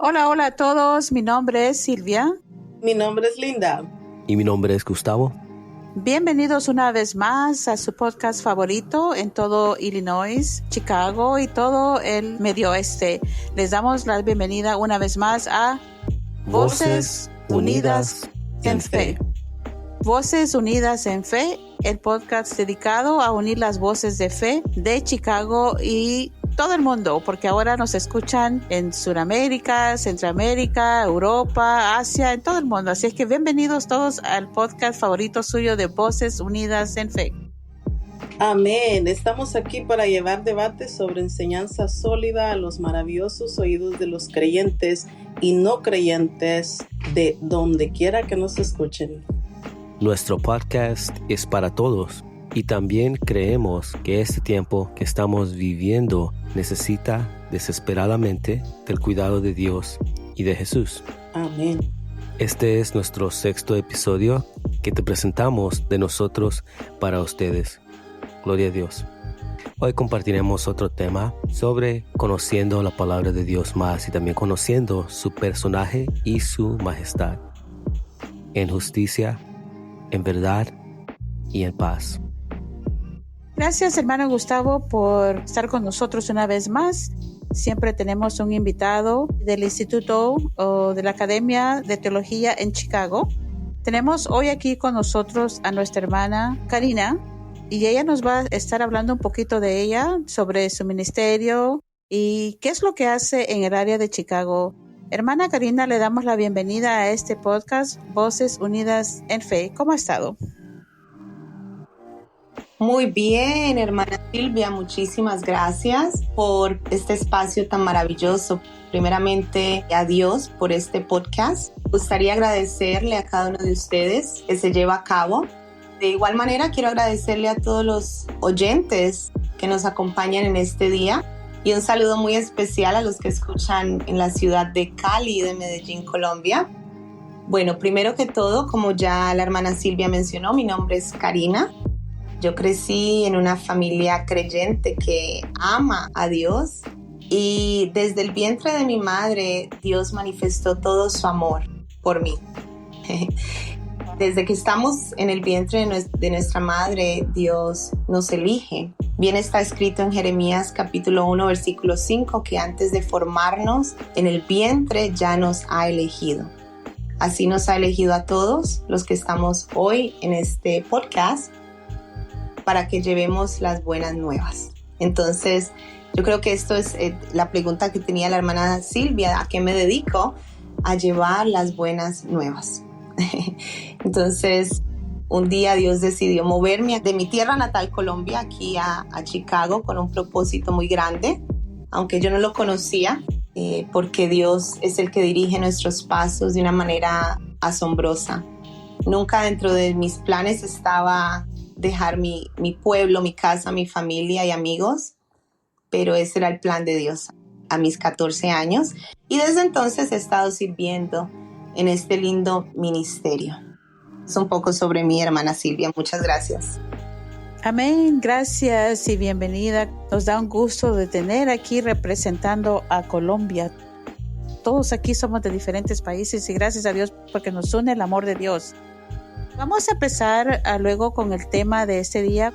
Hola, hola a todos. Mi nombre es Silvia. Mi nombre es Linda. Y mi nombre es Gustavo. Bienvenidos una vez más a su podcast favorito en todo Illinois, Chicago y todo el Medio Oeste. Les damos la bienvenida una vez más a Voces Unidas en Fe. Voces Unidas en Fe, el podcast dedicado a unir las voces de fe de Chicago y todo el mundo, porque ahora nos escuchan en Sudamérica, Centroamérica, Europa, Asia, en todo el mundo. Así es que bienvenidos todos al podcast favorito suyo de Voces Unidas en Fe. Amén. Estamos aquí para llevar debates sobre enseñanza sólida a los maravillosos oídos de los creyentes y no creyentes de donde quiera que nos escuchen. Nuestro podcast es para todos y también creemos que este tiempo que estamos viviendo necesita desesperadamente del cuidado de Dios y de Jesús. Amén. Este es nuestro 6º episodio que te presentamos de nosotros para ustedes. Gloria a Dios. Hoy compartiremos otro tema sobre conociendo la palabra de Dios más y también conociendo su personaje y su majestad. En justicia, en verdad y en paz. Gracias, hermano Gustavo, por estar con nosotros una vez más. Siempre tenemos un invitado del Instituto o de la Academia de Teología en Chicago. Tenemos hoy aquí con nosotros a nuestra hermana Karina y ella nos va a estar hablando un poquito de ella, sobre su ministerio y qué es lo que hace en el área de Chicago. Hermana Karina, le damos la bienvenida a este podcast Voces Unidas en Fe. ¿Cómo ha estado? Muy bien, hermana Silvia, muchísimas gracias por este espacio tan maravilloso. Primeramente, a Dios por este podcast. Me gustaría agradecerle a cada uno de ustedes que se lleva a cabo. De igual manera, quiero agradecerle a todos los oyentes que nos acompañan en este día. Y un saludo muy especial a los que escuchan en la ciudad de Cali, de Medellín, Colombia. Bueno, primero que todo, como ya la hermana Silvia mencionó, mi nombre es Karina. Yo crecí en una familia creyente que ama a Dios y desde el vientre de mi madre, Dios manifestó todo su amor por mí. Desde que estamos en el vientre de nuestra madre, Dios nos elige. Bien está escrito en Jeremías capítulo 1, versículo 5, que antes de formarnos en el vientre ya nos ha elegido. Así nos ha elegido a todos los que estamos hoy en este podcast para que llevemos las buenas nuevas. Entonces, yo creo que esto es la pregunta que tenía la hermana Silvia, ¿a qué me dedico? A llevar las buenas nuevas. Entonces, un día Dios decidió moverme de mi tierra natal, Colombia, aquí a Chicago con un propósito muy grande, aunque yo no lo conocía, porque Dios es el que dirige nuestros pasos de una manera asombrosa. Nunca dentro de mis planes estaba dejar mi pueblo, mi casa, mi familia y amigos, pero ese era el plan de Dios a mis 14 años y desde entonces he estado sirviendo en este lindo ministerio. Es un poco sobre mí, hermana Silvia. Muchas gracias. Amén, gracias y bienvenida. Nos da un gusto de tener aquí representando a Colombia. Todos aquí somos de diferentes países y gracias a Dios porque nos une el amor de Dios. Vamos a empezar luego con el tema de este día.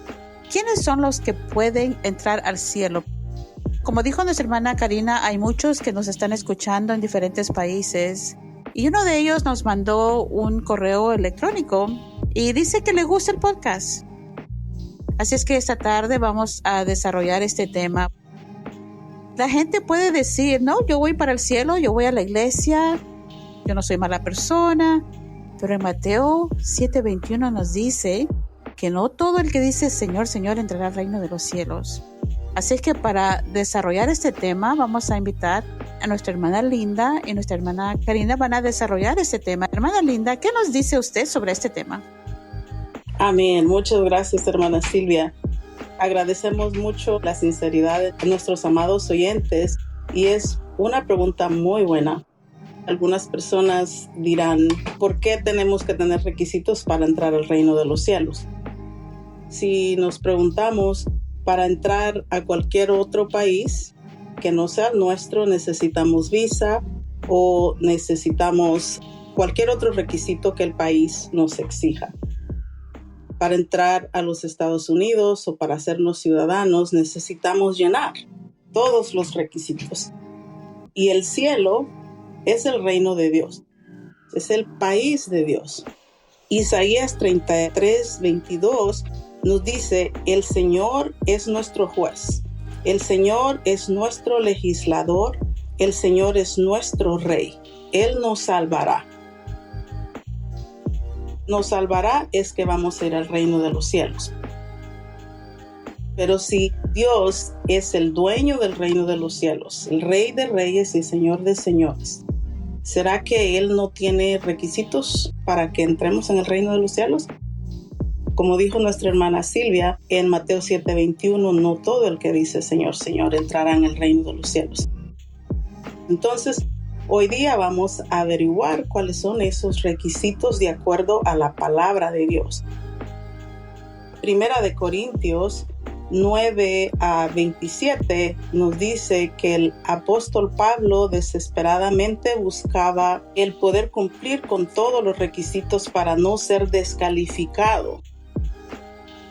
¿Quiénes son los que pueden entrar al cielo? Como dijo nuestra hermana Karina, hay muchos que nos están escuchando en diferentes países y uno de ellos nos mandó un correo electrónico y dice que le gusta el podcast. Así es que esta tarde vamos a desarrollar este tema. La gente puede decir, no, yo voy para el cielo, yo voy a la iglesia, yo no soy mala persona. Pero en Mateo 7:21 nos dice que no todo el que dice Señor, Señor entrará al reino de los cielos. Así es que para desarrollar este tema vamos a invitar a nuestra hermana Linda y nuestra hermana Karina van a desarrollar este tema. Hermana Linda, ¿qué nos dice usted sobre este tema? Amén. Muchas gracias, hermana Silvia. Agradecemos mucho la sinceridad de nuestros amados oyentes y es una pregunta muy buena. Algunas personas dirán, ¿por qué tenemos que tener requisitos para entrar al reino de los cielos? Si nos preguntamos, para entrar a cualquier otro país que no sea el nuestro, necesitamos visa o necesitamos cualquier otro requisito que el país nos exija. Para entrar a los Estados Unidos o para hacernos ciudadanos necesitamos llenar todos los requisitos. Y el cielo es el reino de Dios, es el país de Dios. Isaías 33:22 nos dice: el Señor es nuestro juez, el Señor es nuestro legislador, el Señor es nuestro rey, Él nos salvará. Nos salvará es que vamos a ir al reino de los cielos. Pero si Dios es el dueño del reino de los cielos, el Rey de reyes y Señor de señores, ¿será que Él no tiene requisitos para que entremos en el reino de los cielos? Como dijo nuestra hermana Silvia en Mateo 7:21, no todo el que dice Señor, Señor entrará en el reino de los cielos. Entonces, hoy día vamos a averiguar cuáles son esos requisitos de acuerdo a la palabra de Dios. Primera de Corintios 9:27 nos dice que el apóstol Pablo desesperadamente buscaba el poder cumplir con todos los requisitos para no ser descalificado.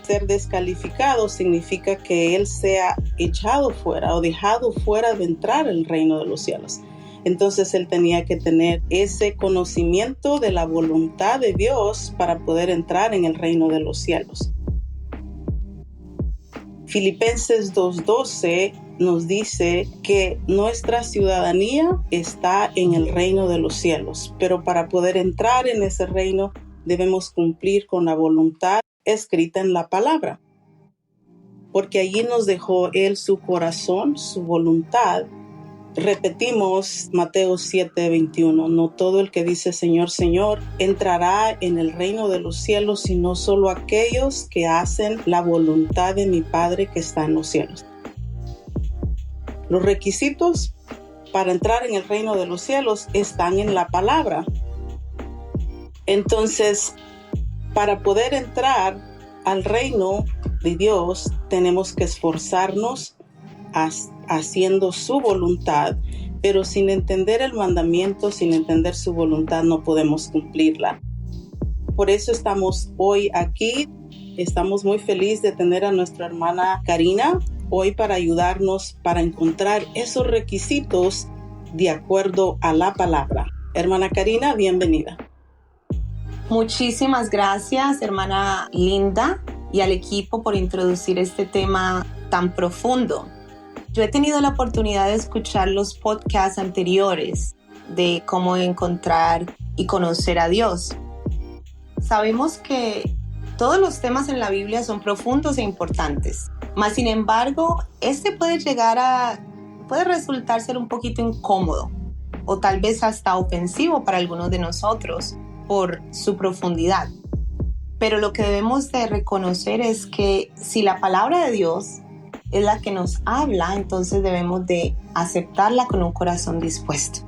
Ser descalificado significa que él sea echado fuera o dejado fuera de entrar al reino de los cielos. Entonces él tenía que tener ese conocimiento de la voluntad de Dios para poder entrar en el reino de los cielos. Filipenses 2:12 nos dice que nuestra ciudadanía está en el reino de los cielos, pero para poder entrar en ese reino debemos cumplir con la voluntad escrita en la palabra, porque allí nos dejó Él su corazón, su voluntad. Repetimos Mateo 7:21, no todo el que dice Señor, Señor entrará en el reino de los cielos, sino solo aquellos que hacen la voluntad de mi Padre que está en los cielos. Los requisitos para entrar en el reino de los cielos están en la palabra. Entonces, para poder entrar al reino de Dios, tenemos que esforzarnos haciendo su voluntad, pero sin entender el mandamiento, sin entender su voluntad, no podemos cumplirla. Por eso estamos hoy aquí. Estamos muy felices de tener a nuestra hermana Karina hoy para ayudarnos para encontrar esos requisitos de acuerdo a la palabra. Hermana Karina, bienvenida. Muchísimas gracias, hermana Linda, y al equipo por introducir este tema tan profundo. Yo he tenido la oportunidad de escuchar los podcasts anteriores de cómo encontrar y conocer a Dios. Sabemos que todos los temas en la Biblia son profundos e importantes, mas sin embargo, puede resultar ser un poquito incómodo o tal vez hasta ofensivo para algunos de nosotros por su profundidad. Pero lo que debemos de reconocer es que si la palabra de Dios es la que nos habla, entonces debemos de aceptarla con un corazón dispuesto.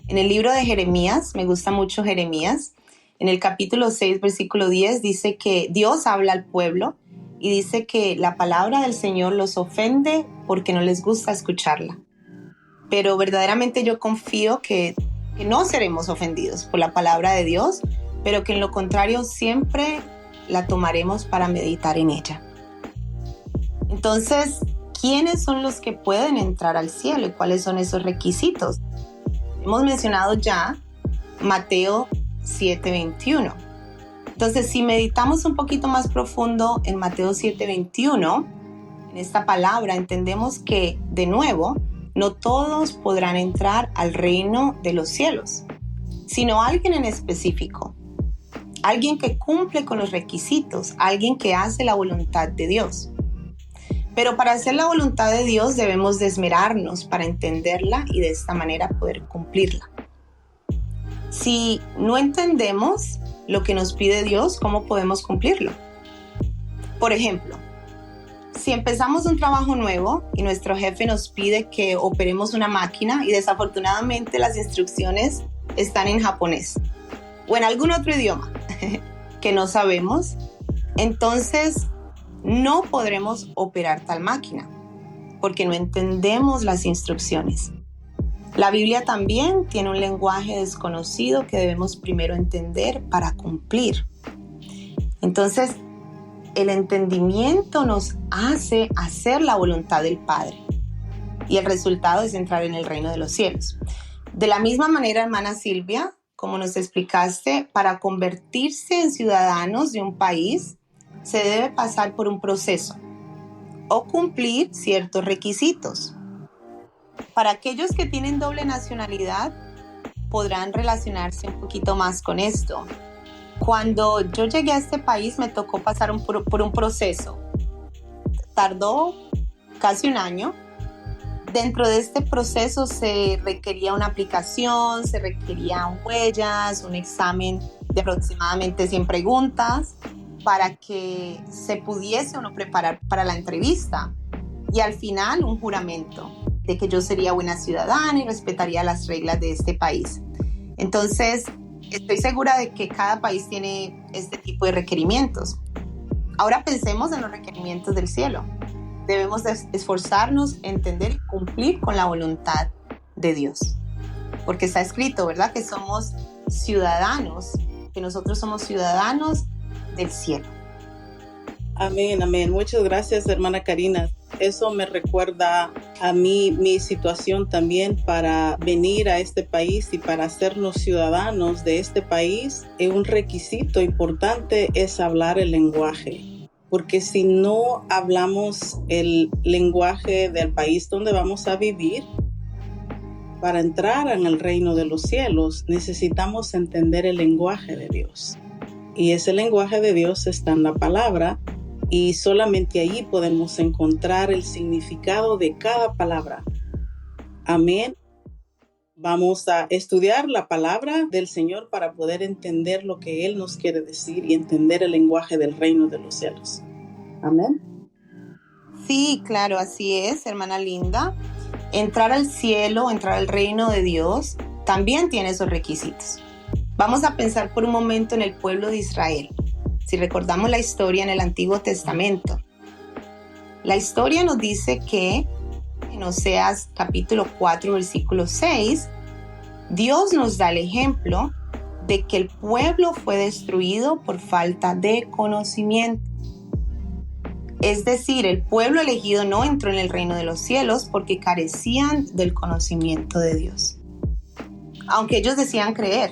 En el libro de Jeremías, me gusta mucho Jeremías, en el capítulo 6, versículo 10, dice que Dios habla al pueblo y dice que la palabra del Señor los ofende porque no les gusta escucharla. Pero verdaderamente yo confío que no seremos ofendidos por la palabra de Dios, pero que en lo contrario siempre la tomaremos para meditar en ella. Entonces, ¿quiénes son los que pueden entrar al cielo y cuáles son esos requisitos? Hemos mencionado ya Mateo 7:21. Entonces, si meditamos un poquito más profundo en Mateo 7:21, en esta palabra entendemos que, de nuevo, no todos podrán entrar al reino de los cielos, sino alguien en específico, alguien que cumple con los requisitos, alguien que hace la voluntad de Dios. Pero para hacer la voluntad de Dios debemos de esmerarnos para entenderla y de esta manera poder cumplirla. Si no entendemos lo que nos pide Dios, ¿cómo podemos cumplirlo? Por ejemplo, si empezamos un trabajo nuevo y nuestro jefe nos pide que operemos una máquina y desafortunadamente las instrucciones están en japonés o en algún otro idioma que no sabemos, entonces no podremos operar tal máquina porque no entendemos las instrucciones. La Biblia también tiene un lenguaje desconocido que debemos primero entender para cumplir. Entonces, el entendimiento nos hace hacer la voluntad del Padre y el resultado es entrar en el reino de los cielos. De la misma manera, hermana Silvia, como nos explicaste, para convertirse en ciudadanos de un país se debe pasar por un proceso o cumplir ciertos requisitos. Para aquellos que tienen doble nacionalidad, podrán relacionarse un poquito más con esto. Cuando yo llegué a este país me tocó pasar por un proceso. Tardó casi un año. Dentro de este proceso se requería una aplicación, se requerían huellas, un examen de aproximadamente 100 preguntas para que se pudiese uno preparar para la entrevista. Y al final un juramento de que yo sería buena ciudadana y respetaría las reglas de este país. Entonces, estoy segura de que cada país tiene este tipo de requerimientos. Ahora pensemos en los requerimientos del cielo. Debemos esforzarnos, entender y cumplir con la voluntad de Dios. Porque está escrito, ¿verdad? Que somos ciudadanos, que nosotros somos ciudadanos del cielo. Amén, amén. Muchas gracias, hermana Karina. Eso me recuerda a mí, mi situación también para venir a este país y para hacernos ciudadanos de este país. Un requisito importante es hablar el lenguaje, porque si no hablamos el lenguaje del país donde vamos a vivir, para entrar en el reino de los cielos necesitamos entender el lenguaje de Dios. Y ese lenguaje de Dios está en la palabra. Y solamente allí podemos encontrar el significado de cada palabra. Amén. Vamos a estudiar la palabra del Señor para poder entender lo que Él nos quiere decir y entender el lenguaje del reino de los cielos. Amén. Sí, claro, así es, hermana Linda. Entrar al cielo, entrar al reino de Dios, también tiene esos requisitos. Vamos a pensar por un momento en el pueblo de Israel. Si recordamos la historia en el Antiguo Testamento, la historia nos dice que en Oseas capítulo 4, versículo 6, Dios nos da el ejemplo de que el pueblo fue destruido por falta de conocimiento. Es decir, el pueblo elegido no entró en el reino de los cielos porque carecían del conocimiento de Dios. Aunque ellos decían creer,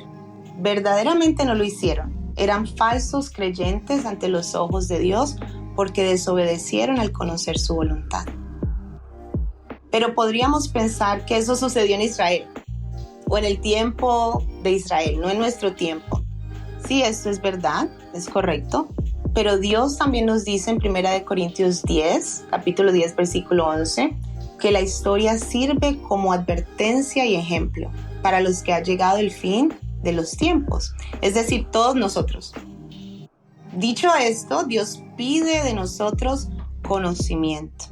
verdaderamente no lo hicieron. Eran falsos creyentes ante los ojos de Dios porque desobedecieron al conocer su voluntad. Pero podríamos pensar que eso sucedió en Israel o en el tiempo de Israel, no en nuestro tiempo. Sí, esto es verdad, es correcto, pero Dios también nos dice en 1 Corintios 10, capítulo 10, versículo 11, que la historia sirve como advertencia y ejemplo para los que ha llegado el fin de los tiempos, es decir, todos nosotros. Dicho esto, Dios pide de nosotros conocimiento.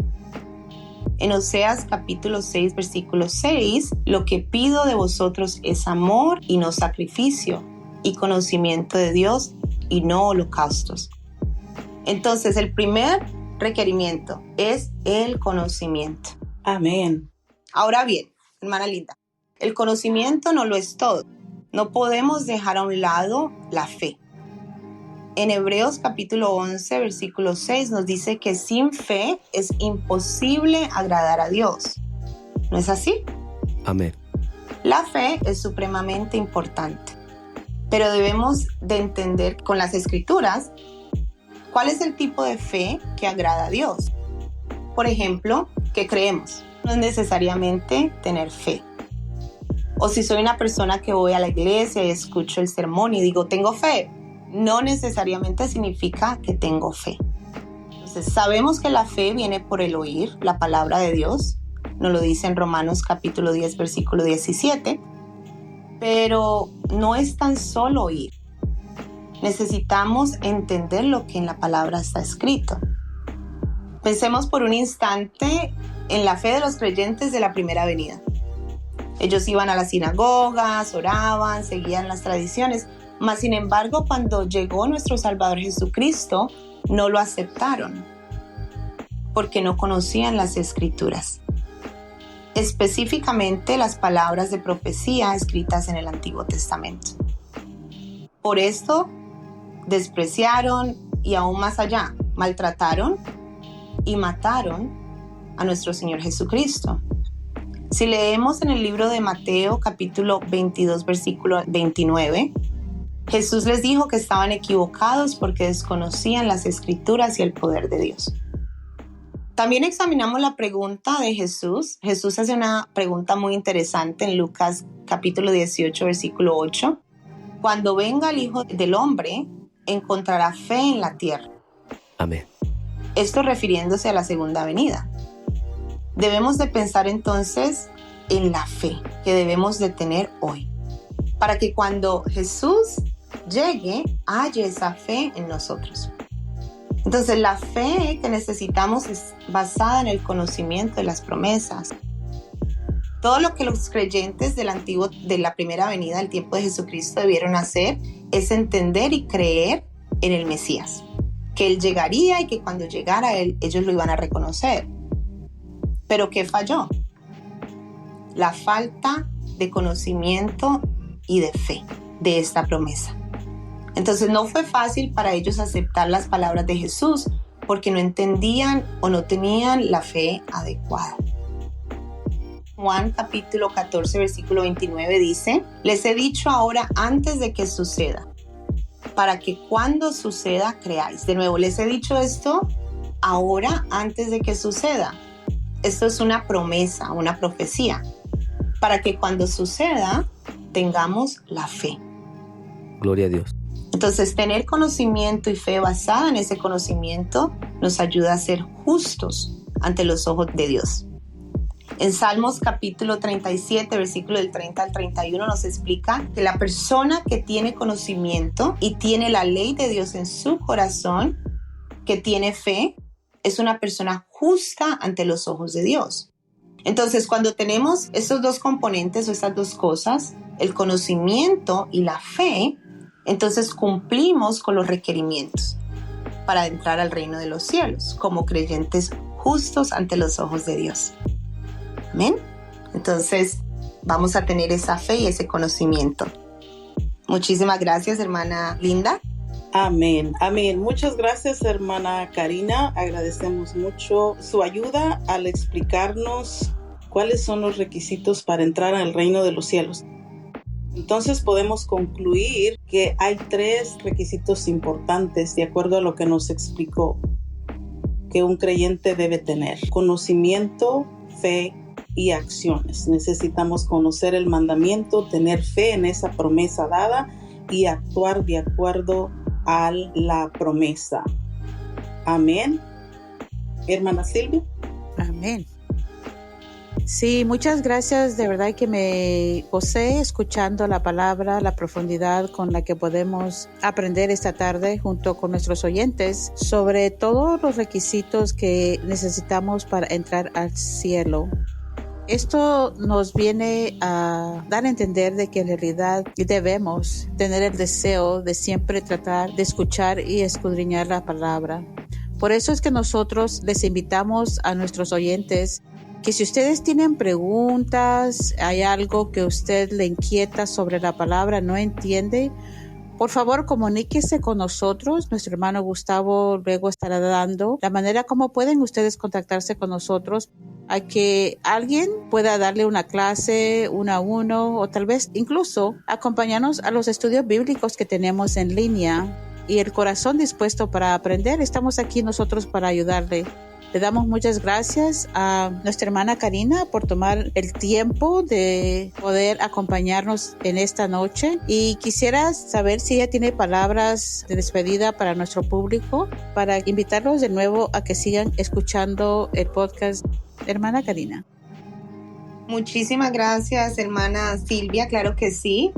En Oseas capítulo 6, versículo 6, lo que pido de vosotros es amor y no sacrificio, y conocimiento de Dios y no holocaustos. Entonces, el primer requerimiento es el conocimiento. Amén. Ahora bien, hermana Linda, el conocimiento no lo es todo. No podemos dejar a un lado la fe. En Hebreos capítulo 11, versículo 6 nos dice que sin fe es imposible agradar a Dios. ¿No es así? Amén. La fe es supremamente importante, pero debemos de entender con las Escrituras cuál es el tipo de fe que agrada a Dios. Por ejemplo, ¿qué creemos? No es necesariamente tener fe. O si soy una persona que voy a la iglesia y escucho el sermón y digo, tengo fe, no necesariamente significa que tengo fe. Entonces, sabemos que la fe viene por el oír la palabra de Dios, nos lo dice en Romanos capítulo 10, versículo 17, pero no es tan solo oír. Necesitamos entender lo que en la palabra está escrito. Pensemos por un instante en la fe de los creyentes de la primera venida. Ellos iban a las sinagogas, oraban, seguían las tradiciones, mas sin embargo, cuando llegó nuestro Salvador Jesucristo, no lo aceptaron, porque no conocían las Escrituras. específicamente las palabras de profecía escritas en el Antiguo Testamento. Por esto despreciaron y aún más allá, maltrataron y mataron a nuestro Señor Jesucristo. Si leemos en el libro de Mateo capítulo 22 versículo 29, Jesús les dijo que estaban equivocados porque desconocían las Escrituras y el poder de Dios. También examinamos la pregunta de Jesús. Jesús hace una pregunta muy interesante en Lucas capítulo 18 versículo 8. Cuando venga el Hijo del Hombre, encontrará fe en la tierra. Amén. Esto refiriéndose a la segunda venida. Debemos de pensar entonces en la fe que debemos de tener hoy, para que cuando Jesús llegue, haya esa fe en nosotros. Entonces la fe que necesitamos es basada en el conocimiento de las promesas. Todo lo que los creyentes de la primera venida del tiempo de Jesucristo debieron hacer es entender y creer en el Mesías, que Él llegaría y que cuando llegara Él, ellos lo iban a reconocer. ¿Pero qué falló? La falta de conocimiento y de fe de esta promesa. Entonces no fue fácil para ellos aceptar las palabras de Jesús porque no entendían o no tenían la fe adecuada. Juan capítulo 14 versículo 29 dice: les he dicho ahora antes de que suceda, para que cuando suceda creáis. De nuevo, les he dicho esto ahora antes de que suceda. Esto es una promesa, una profecía, para que cuando suceda tengamos la fe. Gloria a Dios. Entonces, tener conocimiento y fe basada en ese conocimiento nos ayuda a ser justos ante los ojos de Dios. En Salmos capítulo 37, versículo del 30 al 31 nos explica que la persona que tiene conocimiento y tiene la ley de Dios en su corazón, que tiene fe, es una persona justa ante los ojos de Dios. Entonces, cuando tenemos estos dos componentes o estas dos cosas, el conocimiento y la fe, entonces cumplimos con los requerimientos para entrar al reino de los cielos como creyentes justos ante los ojos de Dios. Amén. Entonces vamos a tener esa fe y ese conocimiento. Muchísimas gracias, hermana Linda. Amén, amén. Muchas gracias, hermana Karina. Agradecemos mucho su ayuda al explicarnos cuáles son los requisitos para entrar al reino de los cielos. Entonces podemos concluir que hay 3 requisitos importantes de acuerdo a lo que nos explicó que un creyente debe tener: conocimiento, fe y acciones. Necesitamos conocer el mandamiento, tener fe en esa promesa dada y actuar de acuerdo a la promesa. Amén. Hermana Silvia. Amén. Sí, muchas gracias. De verdad que me gocé escuchando la palabra, la profundidad con la que podemos aprender esta tarde junto con nuestros oyentes sobre todos los requisitos que necesitamos para entrar al cielo. Esto nos viene a dar a entender de que en realidad debemos tener el deseo de siempre tratar de escuchar y escudriñar la palabra. Por eso es que nosotros les invitamos a nuestros oyentes que si ustedes tienen preguntas, hay algo que a usted le inquieta sobre la palabra, no entiende, por favor comuníquese con nosotros. Nuestro hermano Gustavo luego estará dando la manera como pueden ustedes contactarse con nosotros, a que alguien pueda darle una clase 1 a 1 o tal vez incluso acompañarnos a los estudios bíblicos que tenemos en línea, y el corazón dispuesto para aprender. Estamos aquí nosotros para ayudarle. Le damos muchas gracias a nuestra hermana Karina por tomar el tiempo de poder acompañarnos en esta noche, y quisiera saber si ella tiene palabras de despedida para nuestro público, para invitarlos de nuevo a que sigan escuchando el podcast. Hermana Karina. Muchísimas gracias, hermana Silvia. Claro que sí.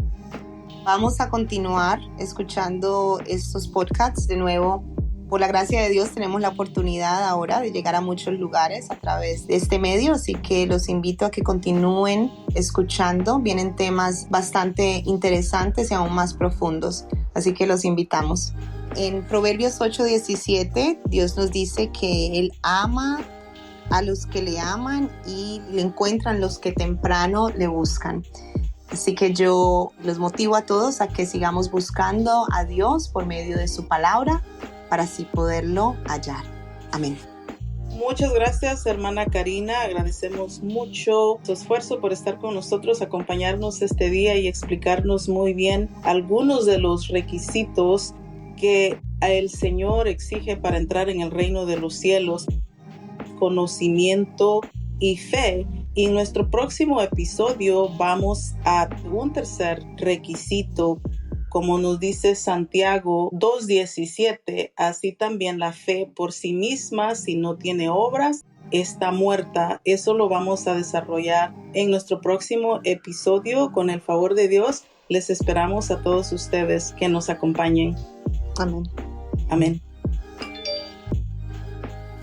Vamos a continuar escuchando estos podcasts de nuevo. Por la gracia de Dios tenemos la oportunidad ahora de llegar a muchos lugares a través de este medio, así que los invito a que continúen escuchando. Vienen temas bastante interesantes y aún más profundos, así que los invitamos. En Proverbios 8:17, Dios nos dice que Él ama a los que le aman y le encuentran los que temprano le buscan. Así que yo los motivo a todos a que sigamos buscando a Dios por medio de su palabra para así poderlo hallar. Amén. Muchas gracias, hermana Karina. Agradecemos mucho su esfuerzo por estar con nosotros, acompañarnos este día y explicarnos muy bien algunos de los requisitos que el Señor exige para entrar en el reino de los cielos: conocimiento y fe. Y en nuestro próximo episodio vamos a un tercer requisito. Como nos dice Santiago 2:17, así también la fe por sí misma, si no tiene obras, está muerta. Eso lo vamos a desarrollar en nuestro próximo episodio. Con el favor de Dios, les esperamos a todos ustedes que nos acompañen. Amén. Amén.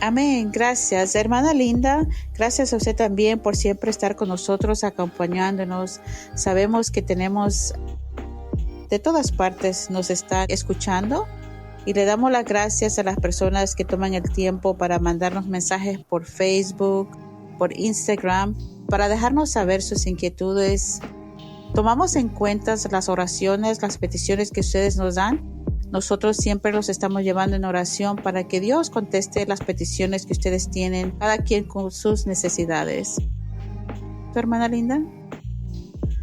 Amén, gracias. Hermana Linda, gracias a usted también por siempre estar con nosotros, acompañándonos. Sabemos que tenemos de todas partes, nos está escuchando, y le damos las gracias a las personas que toman el tiempo para mandarnos mensajes por Facebook, por Instagram, para dejarnos saber sus inquietudes. Tomamos en cuenta las oraciones, las peticiones que ustedes nos dan. Nosotros siempre los estamos llevando en oración para que Dios conteste las peticiones que ustedes tienen, cada quien con sus necesidades. ¿Tu hermana Linda?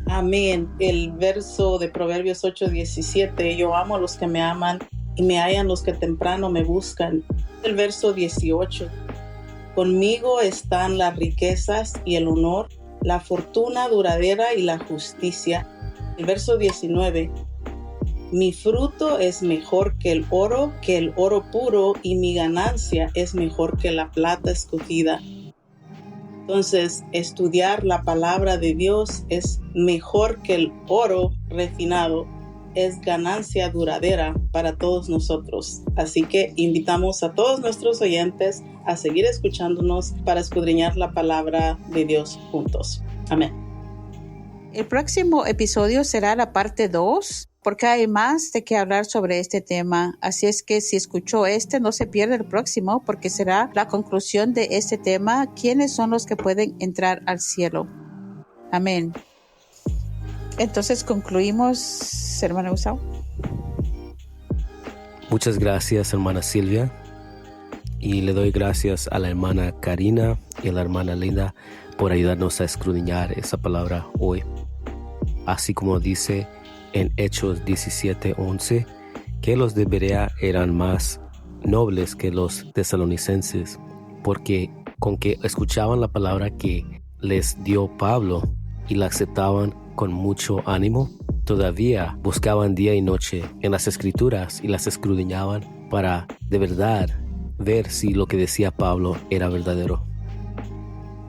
Amén. El verso de Proverbios 8:17, yo amo a los que me aman y me hallan los que temprano me buscan. El verso 18, conmigo están las riquezas y el honor, la fortuna duradera y la justicia. El verso 19, mi fruto es mejor que el oro puro, y mi ganancia es mejor que la plata escogida. Entonces, estudiar la palabra de Dios es mejor que el oro refinado, es ganancia duradera para todos nosotros. Así que invitamos a todos nuestros oyentes a seguir escuchándonos para escudriñar la palabra de Dios juntos. Amén. El próximo episodio será la parte 2, porque hay más de qué hablar sobre este tema. Así es que si escuchó no se pierda el próximo, porque será la conclusión de este tema: ¿quiénes son los que pueden entrar al cielo? Amén. Entonces concluimos, hermana Gustavo. Muchas gracias, hermana Silvia. Y le doy gracias a la hermana Karina y a la hermana Linda por ayudarnos a escudriñar esa palabra hoy. Así como dice en Hechos 17:11, que los de Berea eran más nobles que los tesalonicenses, porque con que escuchaban la palabra que les dio Pablo y la aceptaban con mucho ánimo, todavía buscaban día y noche en las escrituras y las escudriñaban para de verdad ver si lo que decía Pablo era verdadero.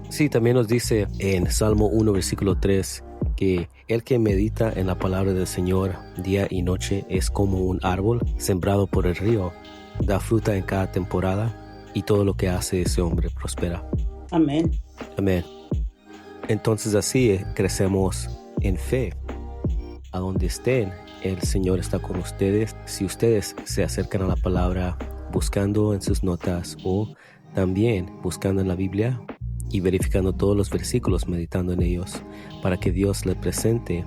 Sí, también nos dice en Salmo 1, versículo 3, que el que medita en la palabra del Señor día y noche es como un árbol sembrado por el río, da fruta en cada temporada, y todo lo que hace ese hombre prospera. Amén. Amén. Entonces así crecemos en fe. A donde estén, el Señor está con ustedes. Si ustedes se acercan a la palabra buscando en sus notas o también buscando en la Biblia y verificando todos los versículos, meditando en ellos, para que Dios le presente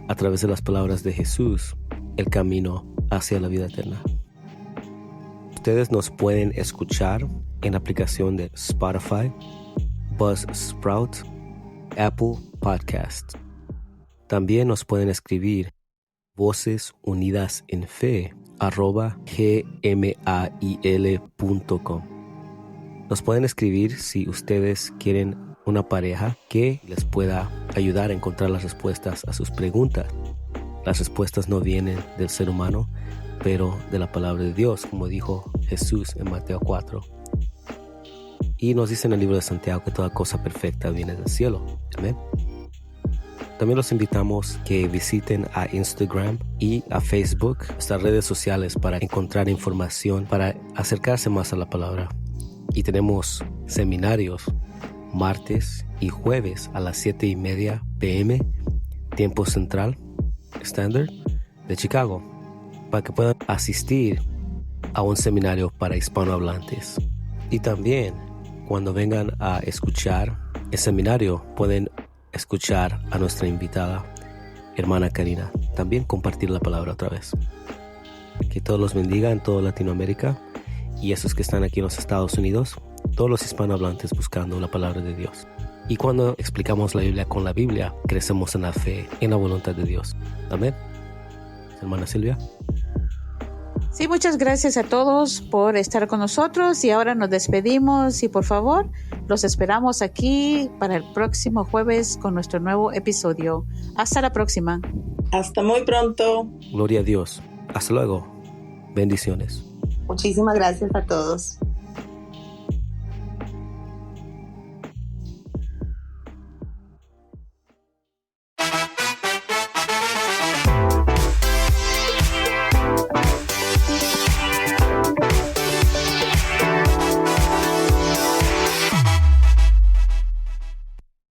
a través de las palabras de Jesús el camino hacia la vida eterna. Ustedes nos pueden escuchar en la aplicación de Spotify, Buzzsprout, Apple Podcast. También nos pueden escribir vocesunidasenfe@gmail.com. Nos pueden escribir si ustedes quieren una pareja que les pueda ayudar a encontrar las respuestas a sus preguntas. Las respuestas no vienen del ser humano, pero de la palabra de Dios, como dijo Jesús en Mateo 4. Y nos dice en el libro de Santiago que toda cosa perfecta viene del cielo. Amén. También los invitamos que visiten a Instagram y a Facebook, nuestras redes sociales, para encontrar información, para acercarse más a la palabra. Y tenemos seminarios martes y jueves a las 7:30 p.m. tiempo central estándar de Chicago, para que puedan asistir a un seminario para hispanohablantes. Y también cuando vengan a escuchar el seminario, pueden escuchar a nuestra invitada, hermana Karina, también compartir la palabra otra vez. Que todos los bendiga en toda Latinoamérica y esos que están aquí en los Estados Unidos, todos los hispanohablantes buscando la palabra de Dios. Y cuando explicamos la Biblia con la Biblia, crecemos en la fe, en la voluntad de Dios. Amén. Hermana Silvia. Sí, muchas gracias a todos por estar con nosotros y ahora nos despedimos y por favor, los esperamos aquí para el próximo jueves con nuestro nuevo episodio. Hasta la próxima. Hasta muy pronto. Gloria a Dios. Hasta luego. Bendiciones. Muchísimas gracias a todos.